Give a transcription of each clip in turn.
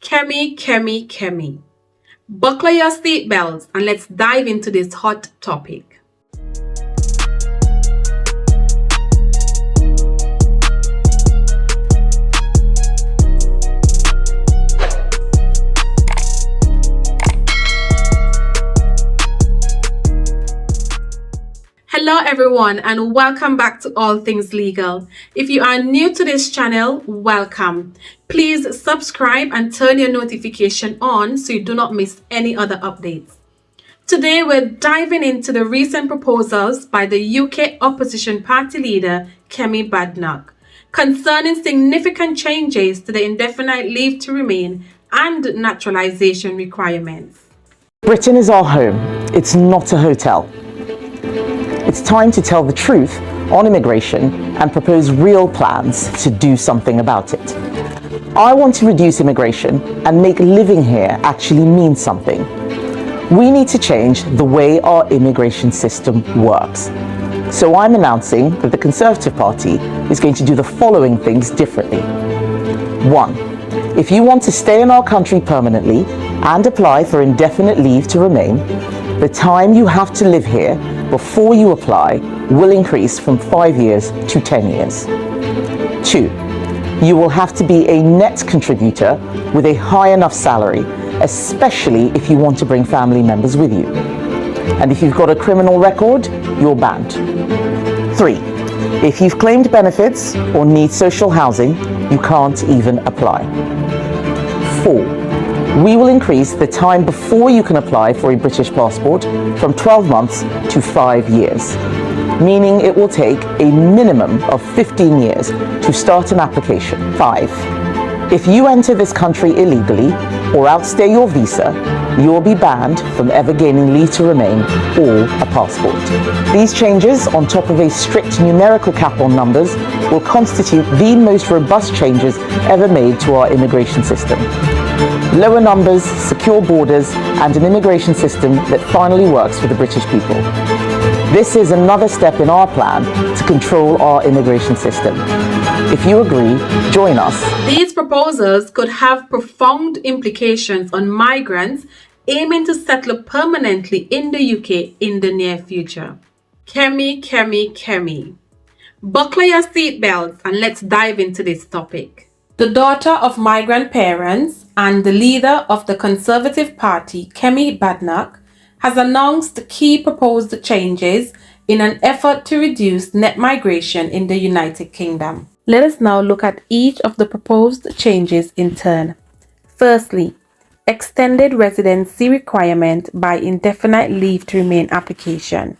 Kemi. Buckle your seatbelts and let's dive into this hot topic. Hello everyone and welcome back to All Things Legal. If you are new to this channel, welcome. Please subscribe and turn your notification on so you do not miss any other updates. Today we're diving into the recent proposals by the UK opposition party leader Kemi Badenoch concerning significant changes to the indefinite leave to remain and naturalization requirements. Britain is our home. It's not a hotel. It's time to tell the truth on immigration and propose real plans to do something about it. I want to reduce immigration and make living here actually mean something. We need to change the way our immigration system works. So I'm announcing that the Conservative Party is going to do the following things differently. 1. If you want to stay in our country permanently and apply for indefinite leave to remain, the time you have to live here before you apply will increase from 5 years to 10 years. 2. You will have to be a net contributor with a high enough salary, especially if you want to bring family members with you. And if you've got a criminal record, you're banned. 3. If you've claimed benefits or need social housing, you can't even apply. 4. We will increase the time before you can apply for a British passport from 12 months to 5 years, meaning it will take a minimum of 15 years to start an application. 5. If you enter this country illegally or outstay your visa, you will be banned from ever gaining leave to remain or a passport. These changes, on top of a strict numerical cap on numbers, will constitute the most robust changes ever made to our immigration system. Lower numbers, secure borders, and an immigration system that finally works for the British people. This is another step in our plan to control our immigration system. If you agree, join us. These proposals could have profound implications on migrants aiming to settle permanently in the UK in the near future. Kemi. Buckle your seatbelts and let's dive into this topic. The daughter of migrant parents and the leader of the Conservative Party, Kemi Badenoch, has announced key proposed changes in an effort to reduce net migration in the United Kingdom. Let us now look at each of the proposed changes in turn. Firstly, extended residency requirement by indefinite leave to remain application.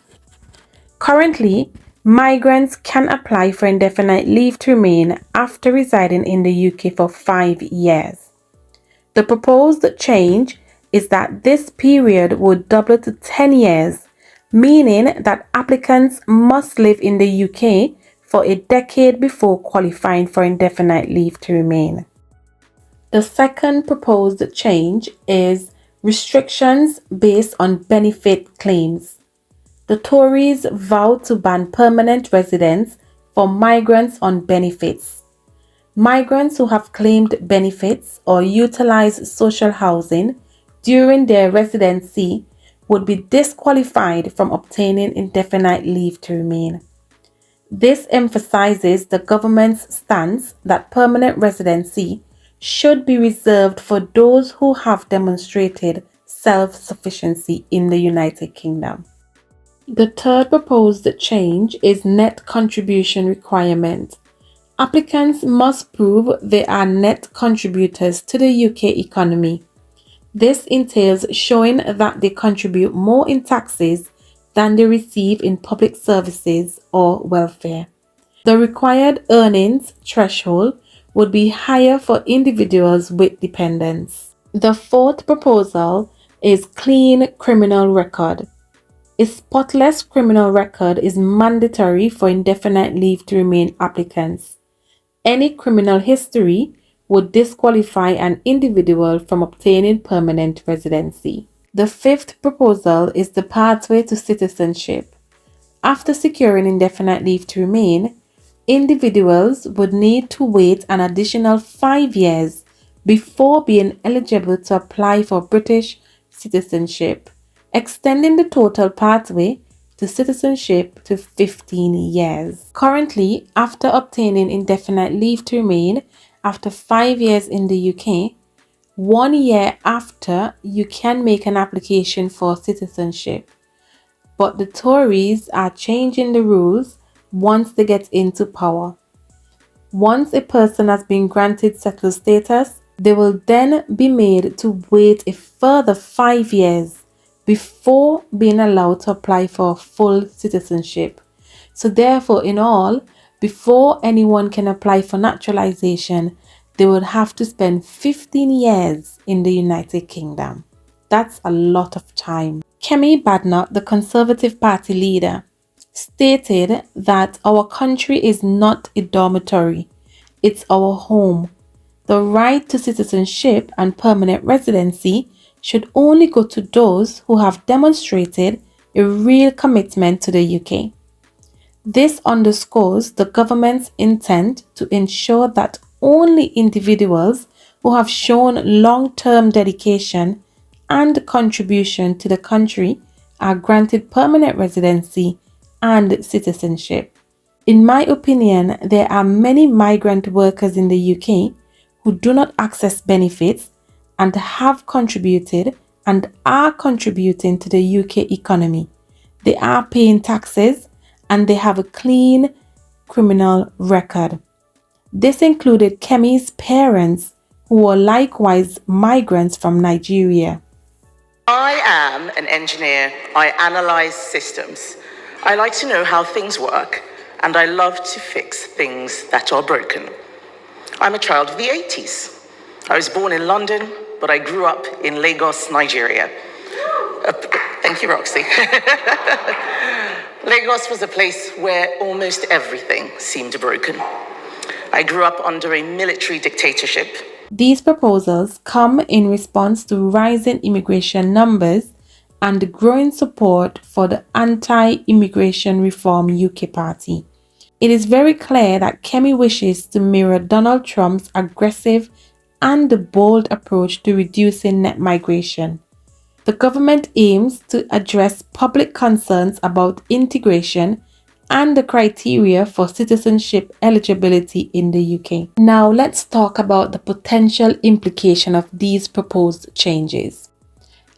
Currently, migrants can apply for indefinite leave to remain after residing in the UK for 5 years. The proposed change is that this period would double to 10 years, meaning that applicants must live in the UK for a decade before qualifying for indefinite leave to remain. The second proposed change is restrictions based on benefit claims. The Tories vowed to ban permanent residence for migrants on benefits. Migrants who have claimed benefits or utilized social housing during their residency would be disqualified from obtaining indefinite leave to remain. This emphasizes the government's stance that permanent residency should be reserved for those who have demonstrated self-sufficiency in the United Kingdom. The third proposed change is net contribution requirement. Applicants must prove they are net contributors to the UK economy. This entails showing that they contribute more in taxes than they receive in public services or welfare. The required earnings threshold would be higher for individuals with dependents. The fourth proposal is clean criminal record. A spotless criminal record is mandatory for indefinite leave to remain applicants. Any criminal history would disqualify an individual from obtaining permanent residency. The fifth proposal is the pathway to citizenship. After securing indefinite leave to remain, individuals would need to wait an additional 5 years before being eligible to apply for British citizenship, extending the total pathway to citizenship to 15 years. Currently, after obtaining indefinite leave to remain after 5 years in the UK, 1 year after, you can make an application for citizenship. But the Tories are changing the rules once they get into power. Once a person has been granted settled status, they will then be made to wait a further 5 years before being allowed to apply for full citizenship. So therefore, in all, before anyone can apply for naturalization, they would have to spend 15 years in the United Kingdom. That's a lot of time. Kemi Badnoch, the Conservative Party leader, stated that our country is not a dormitory, it's our home. The right to citizenship and permanent residency should only go to those who have demonstrated a real commitment to the UK. This underscores the government's intent to ensure that only individuals who have shown long-term dedication and contribution to the country are granted permanent residency and citizenship. In my opinion, there are many migrant workers in the UK who do not access benefits and have contributed and are contributing to the UK economy. They are paying taxes and they have a clean criminal record. This included Kemi's parents, who were likewise migrants from Nigeria. I am an engineer. I analyze systems. I like to know how things work, and I love to fix things that are broken. I'm a child of the 80s. I was born in London, but I grew up in Lagos, Nigeria. Thank you, Roxy. Lagos was a place where almost everything seemed broken. I grew up under a military dictatorship. These proposals come in response to rising immigration numbers and the growing support for the anti-immigration reform UK party. It is very clear that Kemi wishes to mirror Donald Trump's aggressive and bold approach to reducing net migration. The government aims to address public concerns about integration and the criteria for citizenship eligibility in the UK. Now let's talk about the potential implication of these proposed changes.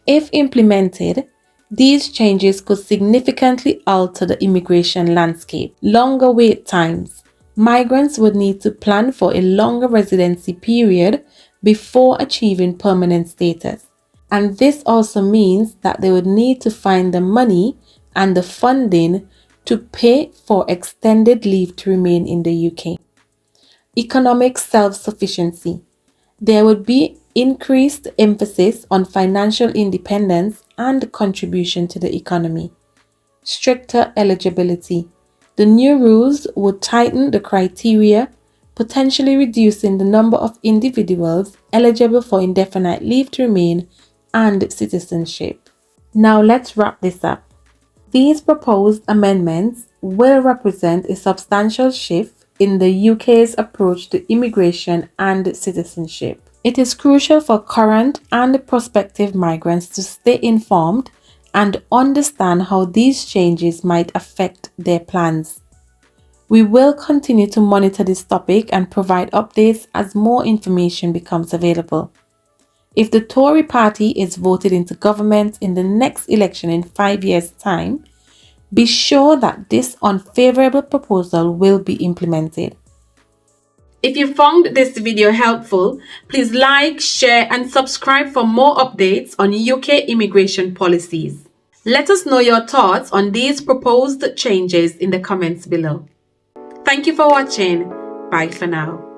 If implemented, these changes could significantly alter the immigration landscape. Longer wait times. Migrants would need to plan for a longer residency period before achieving permanent status. And this also means that they would need to find the money and the funding to pay for extended leave to remain in the UK. Economic self-sufficiency. There would be increased emphasis on financial independence and contribution to the economy. Stricter eligibility. The new rules would tighten the criteria, potentially reducing the number of individuals eligible for indefinite leave to remain and citizenship. Now let's wrap this up. These proposed amendments will represent a substantial shift in the UK's approach to immigration and citizenship. It is crucial for current and prospective migrants to stay informed and understand how these changes might affect their plans. We will continue to monitor this topic and provide updates as more information becomes available. If the Tory party is voted into government in the next election in 5 years' time, be sure that this unfavorable proposal will be implemented. If you found this video helpful, please like, share and subscribe for more updates on UK immigration policies. Let us know your thoughts on these proposed changes in the comments below. Thank you for watching. Bye for now.